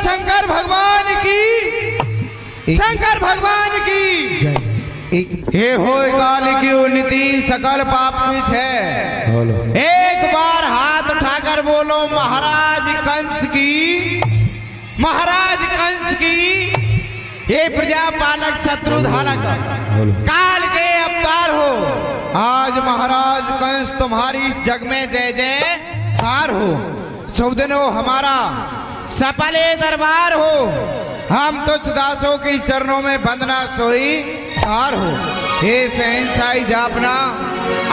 शंकर भगवान की, शंकर भगवान की। हे हो काल की उन्नति सकल पाप की है। एक बार हाथ उठाकर बोलो महाराज कंस की, महाराज कंस की। हे प्रजापालक शत्रुधालक काल के अवतार हो। आज महाराज कंस तुम्हारी इस जग में जय जयकार हो। सौदनो हमारा सफले दरबार हो। हम तो दासों की चरणों में बंदना सोई हार हो। हे शहंशाही जापना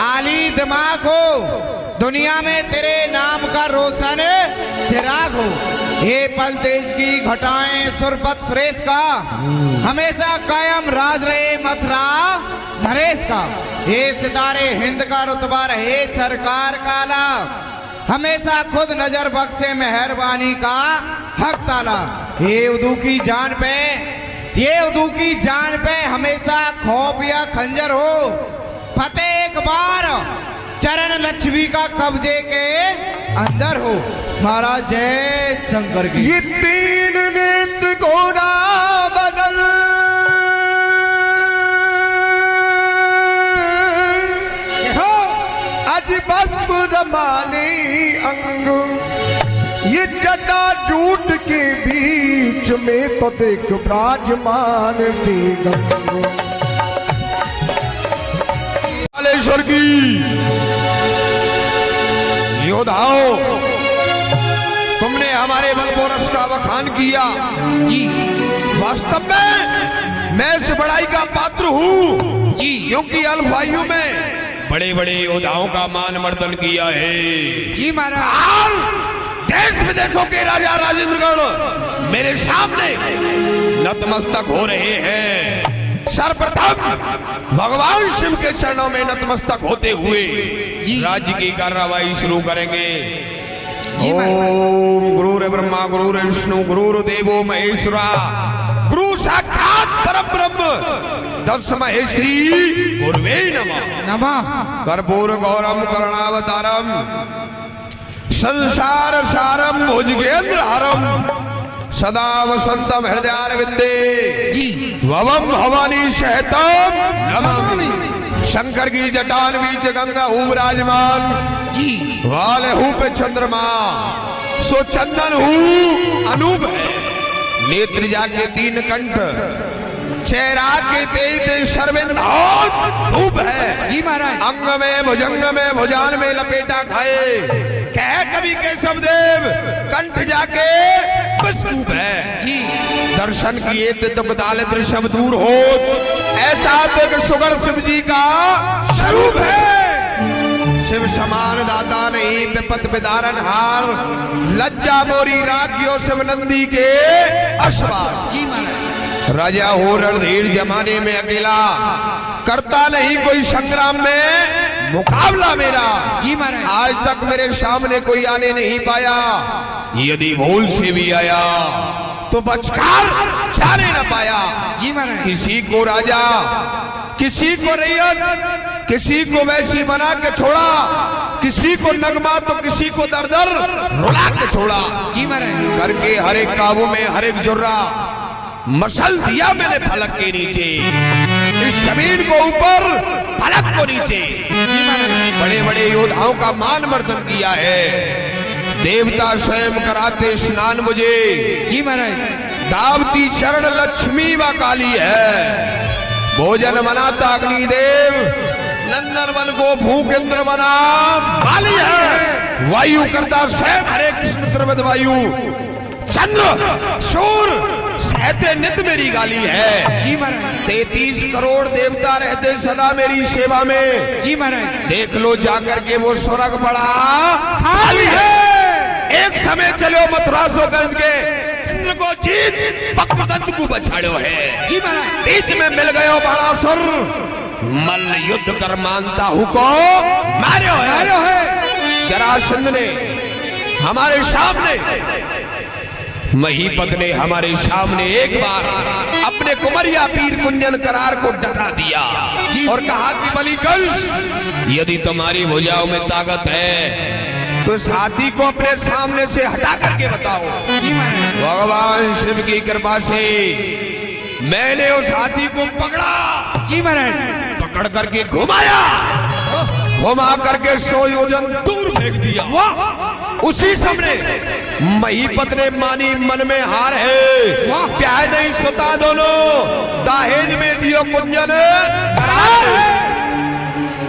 आली दिमाग हो। दुनिया में तेरे नाम का रोशन चिराग हो। हे पल तेज की घटाएं सुरपत सुरेश का, हमेशा कायम राज रहे मथुरा नरेश का। हे सितारे हिंद का रुतबा रहे सरकार काला, हमेशा खुद नजर बख्शे मेहरबानी का हक ताला। ये उदू की जान पे, ये उदू की जान पे हमेशा खौफ या खंजर हो। फतेह एक बार चरण लक्ष्मी का कब्जे के अंदर हो। महाराज जय शंकर की। ये तीन नेत्र घोड़ा बदल अज भस्म रमाली अंग, ये जटा जूट के बीच में तो देख विराजमान थी गंग। कालेश्वर की योद्धाओं, तुमने हमारे बलपोरस का बखान किया जी। वास्तव में मैं इस बड़ाई का पात्र हूँ जी, क्योंकि अल्फायु में बड़े बड़े योद्धाओं का मान मर्दन किया है जी महाराज। देश विदेशों के राजा राजेंद्रगण मेरे सामने नतमस्तक हो रहे हैं। सर्वप्रथम भगवान शिव के चरणों में नतमस्तक होते हुए राज्य की कार्रवाई शुरू करेंगे। ओम गुरुर ब्रह्मा गुरुर विष्णु गुरुर देवो महेश्वरा, गुरु साक्षात परम ब्रह्म तस्मै श्री गुरुवे नमः। कर्पूर गौरम करुणावतारम संसार सारम भुजगेंद्र हरम सदा वसंतम हृदयारविंदे ववम भवानी सहतम नमामि। शंकर की जटान बीच गंगा हूँ विराजमान जी। वाले हूँ पे चंद्रमा सो चंदन हूँ अनूप है। नेत्र जाके तीन कंठ, चेहरा के तेज तेज सर्वेंद्र धूप है जी महाराज। अंग में भुजंग में भुजान में लपेटा खाए, कह कवि केशव देव कंठ जाके पुष्प है जी। दर्शन किए तो बदाले दृश्य दूर हो, ऐसा तो सुगढ़ शिव जी का स्वरूप है। शिव समान दाता नहीं विपत विदारन हार, लज्जा मोरी राखियो शिव नंदी के अश्वार जी महाराज। राजा हो रणधीर जमाने में अकेला, करता नहीं कोई संग्राम में मुकाबला मेरा जी महाराज। आज तक मेरे सामने कोई आने नहीं पाया, यदि भूल से भी आया तो बचकर जाने न पाया जी महाराज। किसी को राजा, किसी को रैयत, किसी को वैसी बना के छोड़ा, किसी को नगमा तो किसी को दर दर रुला के छोड़ा जी महाराज। करके हर एक काबू में हर एक जुर्रा मसल दिया मैंने फलक के नीचे, इस जमीन को ऊपर फलक को नीचे। बड़े बड़े योद्धाओं का मान मर्दन किया है। देवता स्वयं कराते स्नान मुझे जी महाराज। दावती चरण लक्ष्मी व काली है। भोजन बनाता अग्निदेव, नंदन वन को भूकेंद्र बना वाली है। वायु करता स्वयं हरे कृष्ण द्रवद वायु, चंद्र सूर्य सहते नित मेरी गाली है जी महाराज। 33 करोड़ देवता रहते सदा मेरी सेवा में जी महाराज। देख लो जाकर के वो स्वर्ग पड़ा खाली है। एक समय चलो मथुरा सो गंज के इंद्र को जीत वक्रदंत को बछाड़ो है जी महाराज। बीच में मिल गयो बाणासुर, मल्ल युद्ध कर मानता हूं को मारो है। जरासंध ने हमारे सामने, महीपत ने हमारे सामने एक बार अपने कुमरिया पीर कुंजन करार को डटा दिया और कहा कि बलिकंस, यदि तुम्हारी भुजाओं में ताकत है तो इस हाथी को अपने सामने से हटा करके बताओ। भगवान शिव की कृपा से मैंने उस हाथी को पकड़ा। जी महाराज। पकड़ करके घुमाया, घुमा करके 100 योजन दूर फेंक दिया। वाह। उसी समय महीपत ने मानी मन में हार है, प्यार नहीं सुता दोनों, दाहेज में दियो कुंजन करार।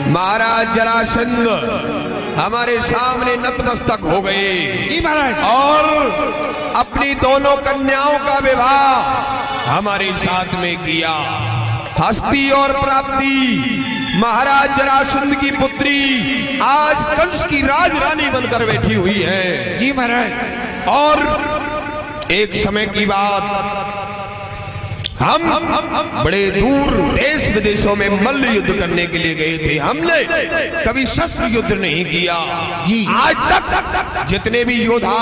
महाराज जरासंध हमारे सामने नतमस्तक हो गए। जी महाराज। और अपनी दोनों कन्याओं का विवाह हमारे साथ में किया। हस्ती और प्राप्ति महाराज जरासंध की पुत्री आज कंस की राजरानी बनकर बैठी हुई है। जी महाराज। और एक समय की बात, हम बड़े दूर देश विदेशों में मल्ल युद्ध करने के लिए गए थे। हमने कभी शस्त्र युद्ध नहीं किया। जी। आज तक जितने भी योद्धा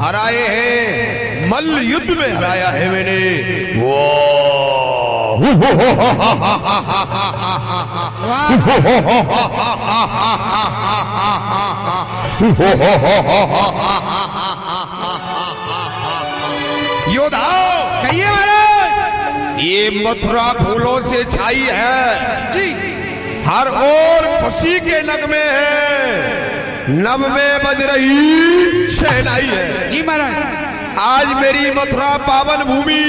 हराए हैं, मल्ल युद्ध में हराया है मैंने। योद्धा कहिए महाराज। ये मथुरा फूलों से छाई है। जी। हर ओर खुशी के नगमे है, नभ में बज रही शहनाई है। जी महाराज। आज मेरी मथुरा पावन भूमि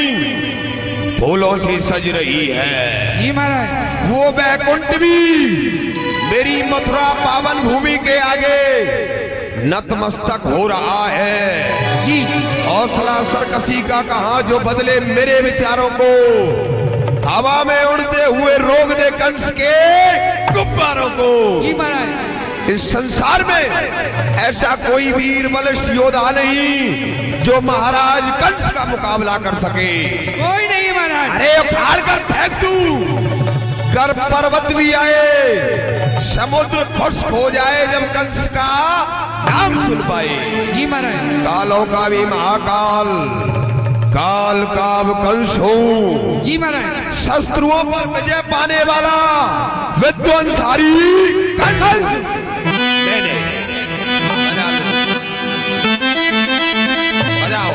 फूलों से सज रही है। जी महाराज। वो बैकुंठ भी मेरी मथुरा पावन भूमि के आगे नतमस्तक हो रहा है। जी। हौसला सरकसी का कहा जो बदले मेरे विचारों को, हवा में उड़ते हुए रोक दे कंस के गुब्बारों को। जी महाराज। इस संसार में ऐसा कोई वीर बलिष्ठ योद्धा नहीं जो महाराज कंस का मुकाबला कर सके। कोई नहीं महाराज। अरे उखाड़ कर फेंक दूं, कर पर्वत भी आए, समुद्र खुश्क हो जाए जब कंस का नाम सुन पाए। जी महाराज। कालों का भी महाकाल, काल का कंस हूँ। जी महाराज। शस्त्रुओं पर विजय पाने वाला विध्वंसकारी कंस। बजाओ,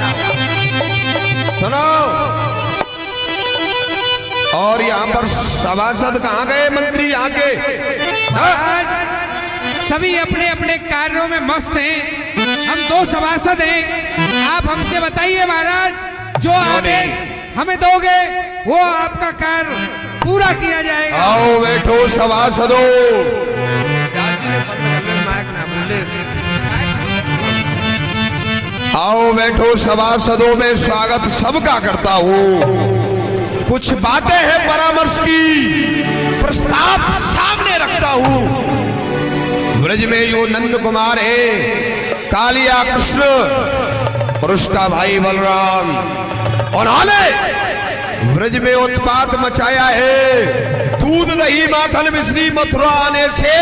सुनो। और यहाँ पर सभासद कहाँ गए? मंत्री यहाँ के सभी अपने अपने कार्यों में मस्त हैं। हम 2 सभासद हैं। आप हमसे बताइए महाराज, जो आदेश हमें दोगे वो आपका कार्य पूरा किया जाएगा। आओ बैठो सभासदों। आओ बैठो सभासदों में स्वागत सबका करता हूँ। कुछ बातें हैं परामर्श की, प्रस्ताव सामने रखता हूँ। ब्रज में जो नंद कुमार है, कालिया कृष्ण और उसका भाई बलराम, उन्होंने ब्रज में उत्पात मचाया है। दूध दही माखन मिश्री मथुरा आने से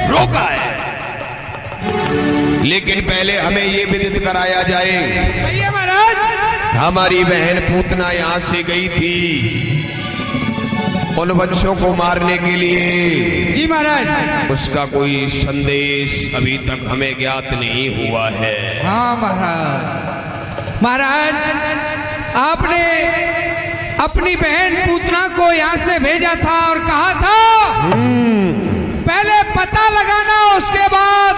रोका है। लेकिन पहले हमें ये विदित कराया जाए, कहिए महाराज। हमारी बहन पूतना यहाँ से गई थी उन बच्चों को मारने के लिए। जी महाराज। उसका कोई संदेश अभी तक हमें ज्ञात नहीं हुआ है। हाँ महाराज। महाराज, आपने अपनी बहन पूतना को यहाँ से भेजा था और कहा था पहले पता लगाना, उसके बाद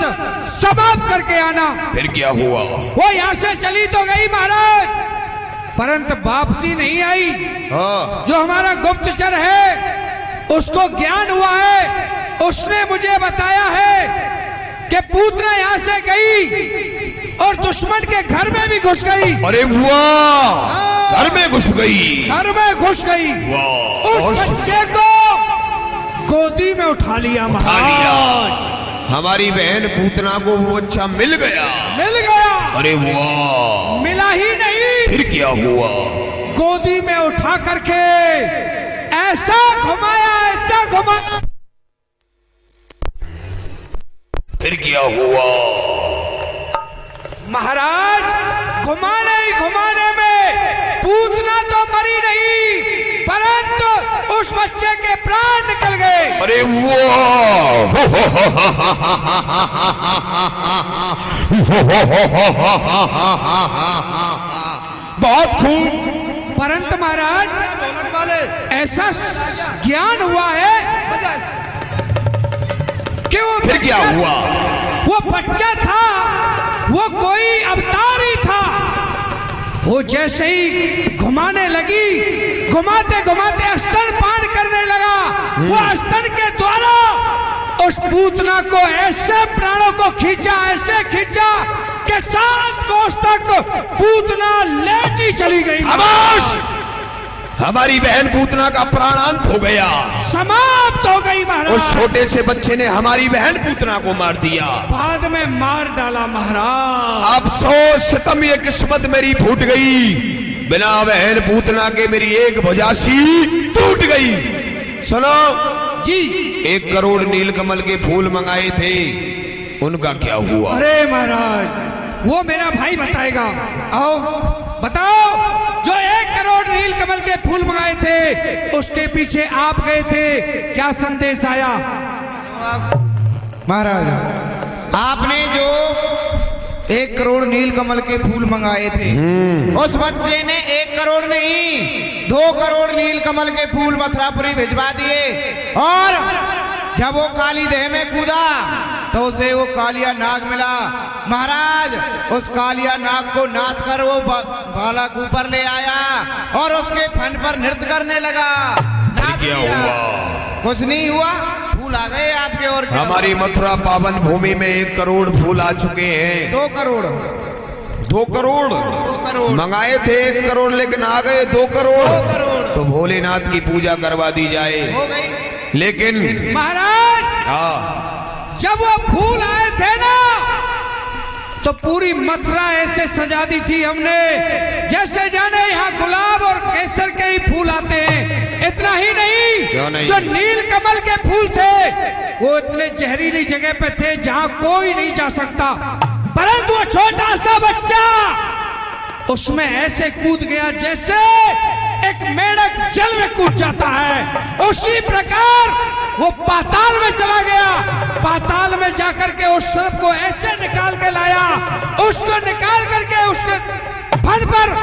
समाप्त करके आना। फिर क्या हुआ? वो यहाँ से चली तो गई महाराज, परंतु वापसी नहीं आई। हाँ। जो हमारा गुप्तचर है उसको ज्ञान हुआ है, उसने मुझे बताया है कि पूतना यहाँ से गई और दुश्मन के घर में भी घुस गई। अरे वाह, घर में घुस गई। घर में घुस गई। वाह। उस बच्चे को गोदी में उठा लिया महाराज। हमारी बहन पूतना को वो बच्चा मिल गया। मिल गया। अरे वाह। मिला ही नहीं, फिर क्या हुआ? गोदी में उठा करके ऐसा घुमाया, ऐसा घुमाया। फिर क्या हुआ? महाराज, घुमाने ही घुमाने में पूतना तो मरी नहीं, परंतु उस बच्चे के प्राण निकल गए। अरे वाह। बहुत खूब। परंतु महाराज ऐसा ज्ञान हुआ है कि वो फिर क्या हुआ? वो बच्चा था, वो कोई अवतार ही था। वो जैसे ही घुमाने लगी, घुमाते घुमाते स्तनपान करने लगा। वो स्तन के द्वारा उस पूतना को ऐसे प्राणों को खींचा, ऐसे खींचा कि 7 कोस तक पूतना लेटी चली गई। खामोश! हमारी बहन पूतना का प्राणांत हो गया, समाप्त हो गई महाराज। उस छोटे से बच्चे ने हमारी बहन पूतना को मार दिया, बाद में मार डाला महाराज। अफसोस सितम, ये किस्मत मेरी फूट गई। बिना बहन पूतना के मेरी एक भुजासी टूट गई। सुनो जी, 1 करोड़ नीलकमल के फूल मंगाए थे, उनका क्या हुआ? अरे महाराज वो मेरा भाई बताएगा। आओ बताओ। जो 1 करोड़ नीलकमल के फूल मंगाए थे, उसके पीछे आप गए थे, क्या संदेश आया? महाराज, आपने जो 1 करोड़ नीलकमल के फूल मंगाए थे, उस बच्चे ने 1 करोड़ नहीं 2 करोड़ नीलकमल के फूल मथुरापुरी भिजवा दिए। और जब वो काली देह में कूदा तो उसे वो कालिया नाग मिला। महाराज, उस कालिया नाग को नाथ कर वो बालक ऊपर ले आया और उसके फन पर नृत्य करने लगा। क्या हुआ? कुछ नहीं हुआ, फूल आ गए आपके। और हमारी मथुरा पावन भूमि में 1 करोड़ फूल आ चुके हैं। 2 करोड़ 2 करोड़ 2 करोड़ मंगाए थे, 1 करोड़ लेकिन आ गए 2 करोड़। 2 करोड़ तो भोलेनाथ की पूजा करवा दी जाए। हो गई। लेकिन महाराज हाँ, जब वो फूल आए थे ना, तो पूरी मथुरा ऐसे सजा दी थी हमने जैसे जाने यहाँ गुलाब और केसर के ही फूल आते हैं। इतना ही नहीं, जो नील कमल के फूल थे वो इतने जहरीली जगह पे थे जहाँ कोई नहीं जा सकता। परंतु वो छोटा सा बच्चा उसमें ऐसे कूद गया जैसे एक मेढक जल में कूद जाता है। उसी प्रकार वो पाताल में चला गया। पाताल में जाकर के उस सर्प को ऐसे निकाल के लाया, उसको निकाल करके उसके फन पर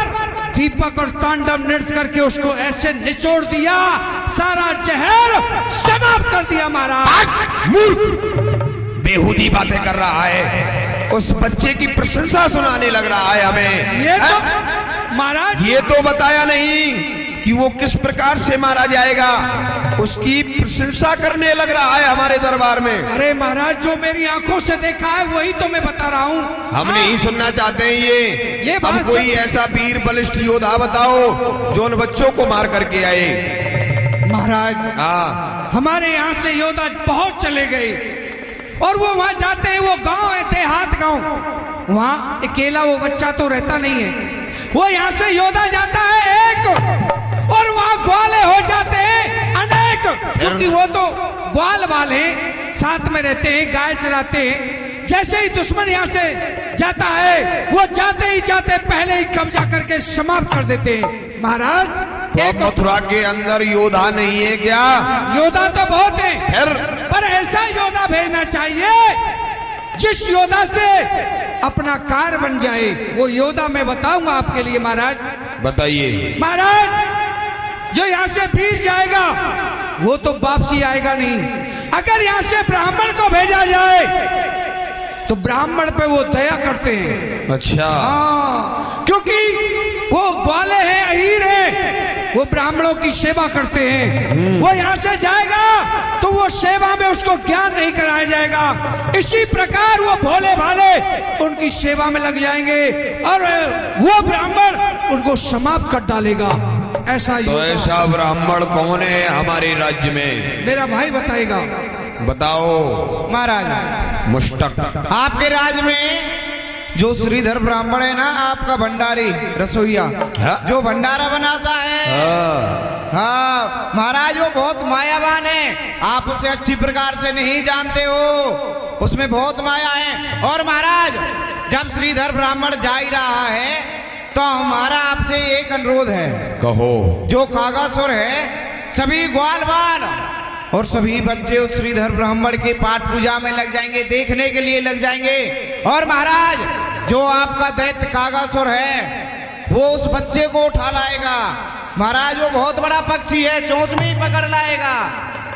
दीपक और तांडव नृत्य करके उसको ऐसे निचोड़ दिया, सारा जहर समाप्त कर दिया। महाराज मूर्ख, बेहूदी बातें कर रहा है। उस बच्चे की प्रशंसा सुनाने लग रहा है हमें। ये तो महाराज, ये तो बताया नहीं कि वो किस प्रकार से मारा जाएगा। उसकी प्रशंसा करने लग रहा है हमारे दरबार में। अरे महाराज, जो मेरी आंखों से देखा है वही तो मैं बता रहा हूँ। हम नहीं सुनना चाहते हैं ये बात हम कोई ऐसा वीर बलिष्ठ योद्धा बताओ जो उन बच्चों को मार करके आए। महाराज, हाँ, हमारे यहाँ से योद्धा बहुत चले गए और वो वहां जाते हैं। वो गांव है, देहात गांव, वहां अकेला वो बच्चा तो रहता नहीं है। वो यहाँ से योद्धा जाता है एक, और वहां ग्वाले हो जाते हैं अनेक, क्योंकि वो तो ग्वाल वाले साथ में रहते हैं, गाय चराते हैं। जैसे ही दुश्मन यहाँ से जाता है, वो जाते ही जाते पहले ही कब्जा करके समाप्त कर देते हैं। महाराज, तो मथुरा के अंदर योद्धा नहीं है क्या? योद्धा तो बहुत है, फिर पर ऐसा योद्धा भेजना चाहिए जिस योद्धा से अपना कार्य बन जाए। वो योद्धा मैं बताऊंगा आपके लिए। महाराज बताइए। महाराज, जो यहाँ से वीर जाएगा वो तो वापसी आएगा नहीं। अगर यहाँ से ब्राह्मण को भेजा जाए तो ब्राह्मण पे वो दया करते हैं। अच्छा, हाँ, क्योंकि वो ग्वाले हैं, अहीर हैं, वो ब्राह्मणों की सेवा करते हैं। वो यहाँ से जाएगा तो वो सेवा में उसको ज्ञान नहीं कराया जाएगा। इसी प्रकार वो भोले भाले उनकी सेवा में लग जाएंगे और वो ब्राह्मण उनको समाप्त कर डालेगा। ऐसा तो ऐसा ब्राह्मण कौन है हमारे राज्य में? मेरा भाई बताएगा। बताओ। महाराज, मुष्टक, आपके राज्य में जो श्रीधर ब्राह्मण है ना, आपका भंडारी रसोईया, जो भंडारा बनाता है, हाँ महाराज, वो बहुत मायावान है। आप उसे अच्छी प्रकार से नहीं जानते हो, उसमें बहुत माया है। और महाराज, जब श्रीधर ब्राह्मण जा ही रहा है तो हमारा आपसे एक अनुरोध है। कहो। जो कागासुर है, सभी ग्वाल बाल और सभी बच्चे उस श्रीधर ब्राह्मण के पाठ पूजा में लग जाएंगे, देखने के लिए लग जाएंगे। और महाराज, जो आपका दैत्य कागासुर है वो उस बच्चे को उठा लाएगा। महाराज वो बहुत बड़ा पक्षी है, चोंच में ही पकड़ लाएगा।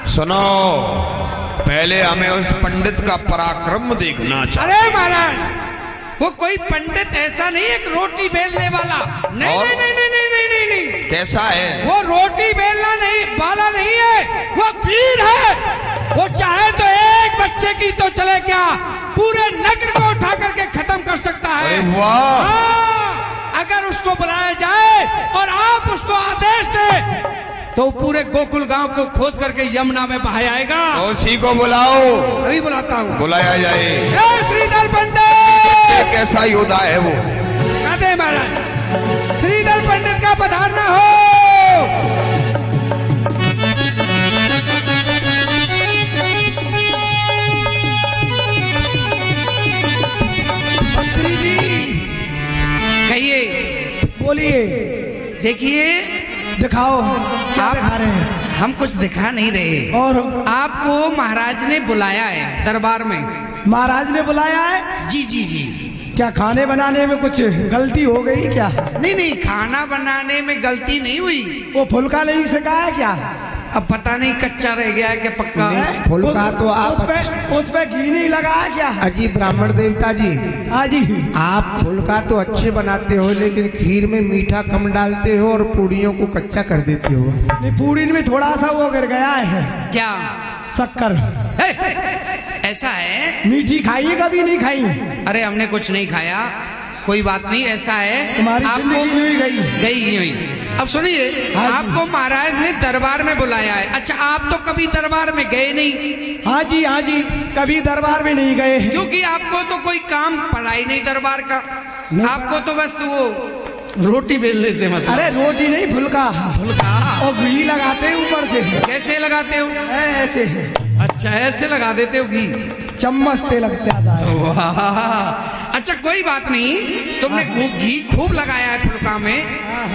सुनो, पहले हमें उस पंडित का पराक्रम देखना चाहिए। अरे महाराज, वो कोई पंडित ऐसा नहीं, एक रोटी बेलने वाला। नहीं और? नहीं नहीं नहीं नहीं नहीं नहीं नहीं। कैसा है? वो रोटी बेलना नहीं वाला नहीं है, वो वीर है। वो चाहे तो एक बच्चे की तो चले क्या, पूरे नगर को उठा करके खत्म कर सकता है। अरे वाह! हाँ, अगर उसको बुलाया जाए और आप उसको आदेश दे तो पूरे गोकुल गांव को खोद करके यमुना में बहाया आएगा। उसी को बुलाओ। अभी बुलाता हूँ। बुलाया जाए। जय श्रीधर पंडित। कैसा योद्धा है वो? कहते हैं महाराज, श्रीधर पंडित का पधारना हो। मंत्री जी कहिए, बोलिए, देखिए, दिखाओ क्या आप- दिखा रहे हैं। हम कुछ दिखा नहीं रहे। और आपको महाराज ने बुलाया है दरबार में। महाराज ने बुलाया है? जी जी जी। क्या खाने बनाने में कुछ गलती हो गई क्या? नहीं नहीं, खाना बनाने में गलती नहीं हुई। वो फुल्का नहीं सिखाया क्या? अब पता नहीं कच्चा रह गया है कि पक्का है। हैं? फुल्का तो आप- उस पे घी नहीं लगाया क्या? अजी ब्राह्मण देवता जी, हाँ जी। आप फुल्का तो अच्छे बनाते हो, लेकिन खीर में मीठा कम डालते हो और पूड़ियों को कच्चा कर देते हो। नहीं, पूरी में थोड़ा सा वो गिर गया है, क्या शक्कर। है? ऐसा है? मीठी खाई कभी नहीं खाई? अरे हमने कुछ नहीं खाया, कोई बात नहीं। ऐसा है, तुम्हारी आपको जिंदगी नहीं गई। गई नहीं हुई। अब सुनिए, हाँ जी। आपको महाराज ने दरबार में बुलाया है। अच्छा, आप तो कभी दरबार में गए नहीं, हाँ जी, हाँ जी, कभी दरबार में नहीं गए। क्योंकि आपको तो कोई काम पड़ा ही नहीं दरबार का। नहीं आपको तो बस वो रोटी बेलने से मतलब। अरे रोटी नहीं, फुल्का। फुल्का और घी लगाते हैं ऊपर से, कैसे लगाते हो? ऐसे अच्छा, ऐसे लगा देते हो घी। चम्मच से लग जाता है। वाह! अच्छा, कोई बात नहीं, तुमने घी खूब लगाया है फुल्का में,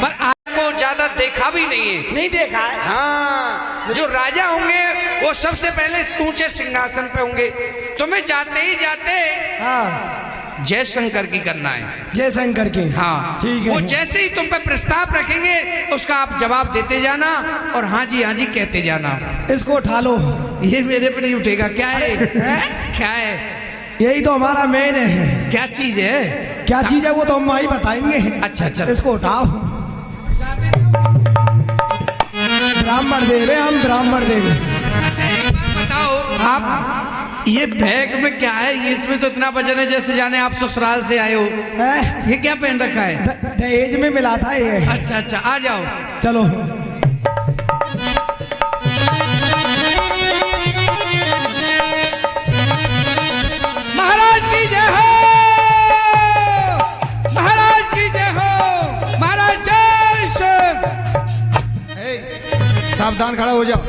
पर आपको ज्यादा देखा भी नहीं है। नहीं देखा है? हाँ, जो राजा होंगे वो सबसे पहले इस ऊंचे सिंहासन पे होंगे। तुम्हें जाते ही जाते हाँ, जय शंकर की करना है। जय शंकर की। हाँ, ठीक है। वो जैसे ही तुम पे प्रस्ताव रखेंगे उसका आप जवाब देते जाना और हाँ जी कहते जाना। इसको उठा लो। ये मेरे पे नहीं उठेगा। क्या है? क्या है? यही तो हमारा मेन है। क्या चीज है? क्या चीज है वो तो हम वही बताएंगे। अच्छा अच्छा। इसको उठाओ। ब्राह्मण देव है हम, ब्राह्मण देव। अच्छा, एक बात बताओ, आप ये बैग में क्या है? ये इसमें तो इतना वजन है जैसे जाने आप ससुराल से आए हो। है? ये क्या पहन रखा है? दहेज में मिला था ये। अच्छा अच्छा, आ जाओ। चलो। महाराज की जय हो, महाराज की जय हो, महाराज जय श्री। सावधान, खड़ा हो जाओ।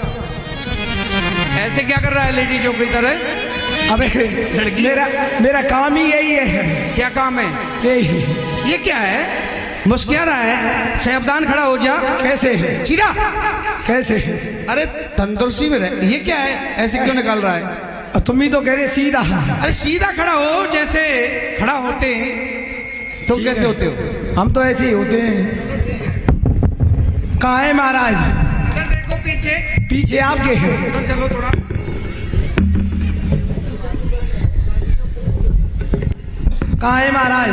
ऐसे क्या कर रहा है लेडीजों की तरह? अबे लड़की। मेरा काम ही यही है। क्या काम है? यही। ये क्या है? मुस्कुरा रहा है। सावधान, खड़ा हो जा। कैसे? सीधा। कैसे? अरे तंदुरुस्ती में रह। ये क्या है? ऐसे क्यों निकाल रहा है? अब तुम ही तो कह रहे सीधा। अरे सीधा खड़ा हो, जैसे खड़ा होते हैं। तुम कैसे होते हो? हम तो ऐसे ही होते हैं। कहाँ है महाराज? इधर देखो, पीछे। पीछे आपके हैं। उधर चलो थोड़ा। कहाँ है महाराज?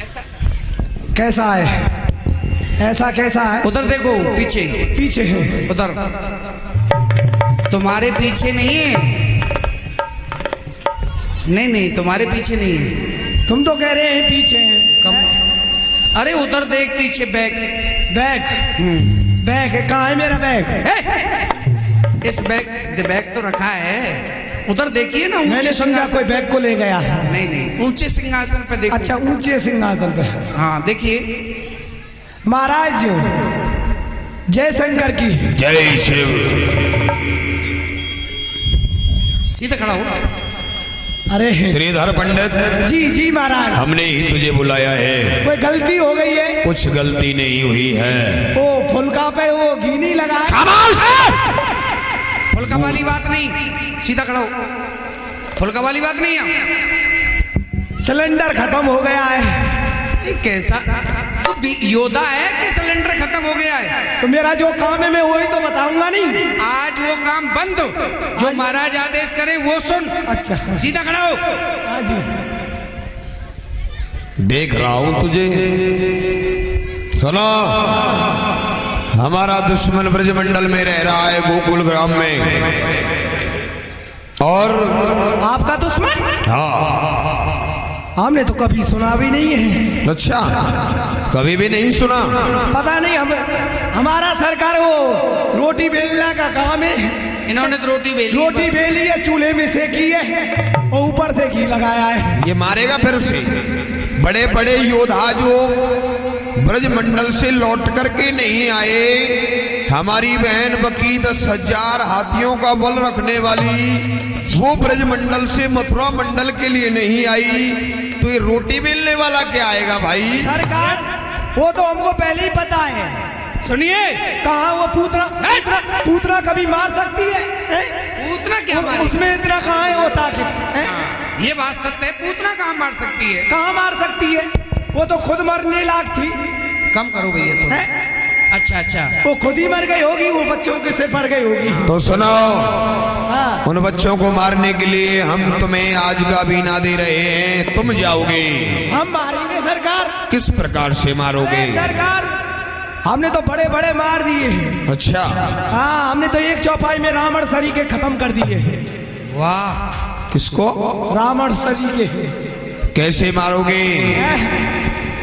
ऐसा। कैसा है? ऐसा कैसा है? उधर देखो, पीछे। पीछे है। उधर। तुम्हारे पीछे नहीं है। नहीं नहीं, तुम्हारे पीछे नहीं है। तुम तो कह रहे हैं पीछे हैं। अरे उधर देख, पीछे बैग। बैग? बैग है? कहाँ है मेरा बैग? इस बैग तो रखा है। उधर देखिए ना, मैंने ऊंचे समझा सिंहासन। कोई बैग को ले गया है। नहीं नहीं, ऊंचे सिंहासन पे देखो। अच्छा, ऊंचे सिंहासन पे। हाँ, देखिए। महाराज जय शंकर की। जय शिव। सीधा खड़ा हो। अरे श्रीधर पंडित, जी जी महाराज। हमने ही तुझे बुलाया है। कोई गलती हो गई है? कुछ गलती नहीं हुई है। ओ फुल्का पे वो घी नहीं लगा है? फुल्का वाली बात नहीं, सीधा खड़ा हो। फुल्का वाली बात नहीं है। सिलेंडर खत्म हो गया है। ये कैसा तो योद्धा है कि सिलेंडर खत्म हो गया है? तो मेरा जो काम है मैं वही तो बताऊंगा नहीं। आज वो काम बंद हो, जो महाराज आदेश करे वो सुन। अच्छा सीधा खड़ा हो। हाँ जी। देख रहा हूं तुझे। सुनो, हमारा दुश्मन ब्रजमंडल में रह रहा है, गोकुल ग्राम में। और आपका दुश्मन? हाँ। हमने तो कभी सुना भी नहीं है। अच्छा, कभी भी नहीं सुना? पता नहीं, हम हमारा सरकार वो रोटी बेलने का काम है। इन्होंने तो रोटी बेली है, चूल्हे में सेकी है और ऊपर से घी लगाया है। ये मारेगा फिर से। बड़े बड़े योद्धा जो ब्रजमंडल से लौट करके नहीं आए, हमारी बहन बकी 10,000 हाथियों का बल रखने वाली, वो ब्रजमंडल से मथुरा मंडल के लिए नहीं आई, तो ये रोटी बेलने वाला क्या आएगा भाई? सरकार वो तो हमको पहले ही पता है। सुनिए, कहाँ वो पूतना कभी मार सकती है? पूतना क्या मारेगी? उसमें इतना कहाँ है वो ताकत? ये बात सत्य है, पूतना कहाँ मार सकती है? कहाँ मार सकती है? वो तो खुद मरने लायक थी। कम करो भैया तो। अच्छा, वो खुद ही मर गई होगी, वो बच्चों के से मर गई होगी। तो सुनो, हाँ। उन बच्चों को मारने के लिए हम तुम्हें आज का बीना दे रहे हैं, तुम जाओगे। हम मारेंगे सरकार। किस प्रकार से मारोगे? सरकार हमने तो बड़े बड़े मार दिए हैं। अच्छा। हाँ, हमने तो एक चौपाई में रावण सरी के खत्म कर दिए हैं। वाह। किसको? रावण सरी के। कैसे मारोगे,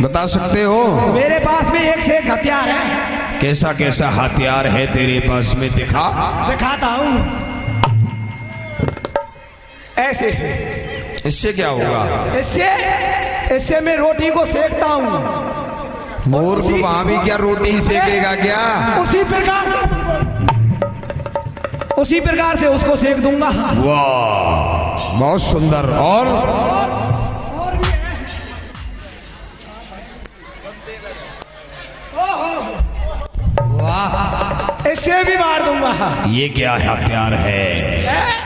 बता सकते हो? मेरे पास में एक से एक हथियार है। कैसा कैसा हथियार है तेरे पास में? दिखाता हूँ। ऐसे है। इससे क्या होगा? इससे मैं रोटी को सेकता हूँ। मूर्ख, वहां भी क्या रोटी सेकेगा क्या? उसी प्रकार से उसको सेक दूंगा। वाह, बहुत सुंदर। और भी है। वाह, इससे भी मार दूंगा। ये क्या हथियार है?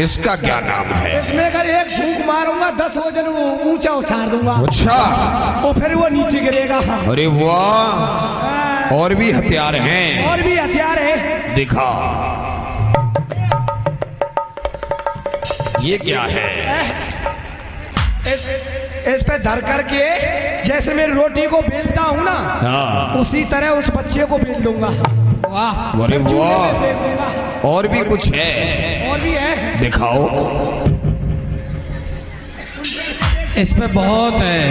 इसका क्या नाम है? इसमें अगर एक फूंक मारूंगा 10 वजन ऊंचा उछाल दूंगा। अच्छा। और फिर वो नीचे गिरेगा। अरे वाह, और भी हथियार हैं? और भी हथियार है। दिखा। ये क्या है? इस पे धर करके जैसे मैं रोटी को बेलता हूँ ना, हाँ। उसी तरह उस बच्चे को बेल दूंगा। वाह, अरे चूल्हे में वाह, सेक दूंगा। और भी कुछ है? और भी है। दिखाओ। इस पे बहुत है।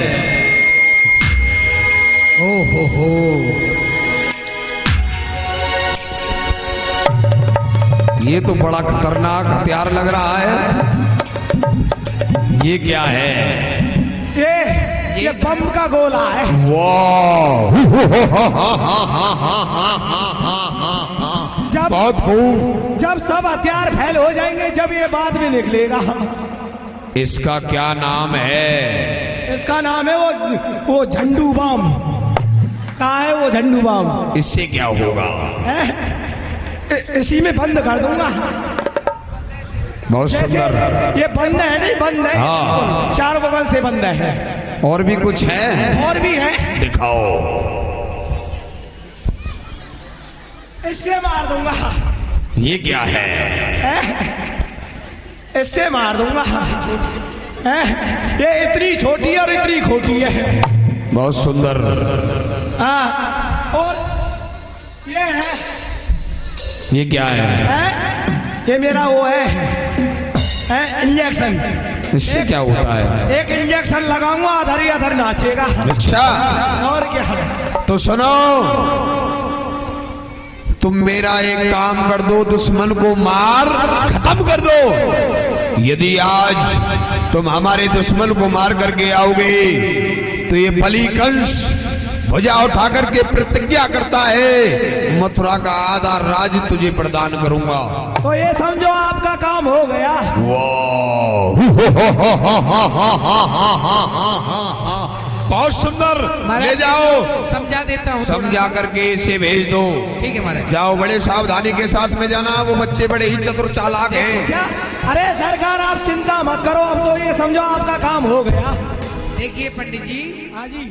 ओ हो। ये तो बड़ा खतरनाक हथियार लग रहा है। ये क्या है? ये बम का गोला है। वाह, बहुत खूब। जब सब हथियार फैल हो जाएंगे, जब ये बाद में निकलेगा। इसका क्या नाम है? इसका नाम है वो झंडू बम। कहाँ है वो झंडू बम? इससे क्या होगा? इसी में बंद कर दूंगा। बहुत जैसे सुंदर। ये बंद है, नहीं बंद है। हाँ। चार बगल से बंद है। और भी कुछ है? और भी है। दिखाओ। इससे मार दूंगा। ये क्या है? इससे मार दूंगा। ये इतनी छोटी है और इतनी खोटी है। बहुत सुंदर। हाँ, और ये है। ये क्या है? ये मेरा वो है इंजेक्शन। इससे क्या होता है? एक इंजेक्शन लगाऊंगा, अधर ही अधर नाचेगा। अच्छा। और क्या? तो सुनो, तुम मेरा एक काम कर दो, दुश्मन को मार खत्म कर दो। यदि आज तुम हमारे दुश्मन को मार करके आओगे, तो ये बलि कंस भुजा उठा करके प्रतिज्ञा करता है, मथुरा का आधा राज्य तुझे प्रदान करूंगा। तो ये समझो आपका काम हो गया। बहुत सुंदर। ले जाओ, समझा देता हूँ। समझा करके इसे भेज दो। ठीक है महाराज। जाओ, बड़े सावधानी के साथ में जाना, वो बच्चे बड़े ही चतुर चालाक हैं। अरे सरकार आप चिंता मत करो, अब तो ये समझो आपका काम हो गया। देखिए पंडित जी, हाँ जी।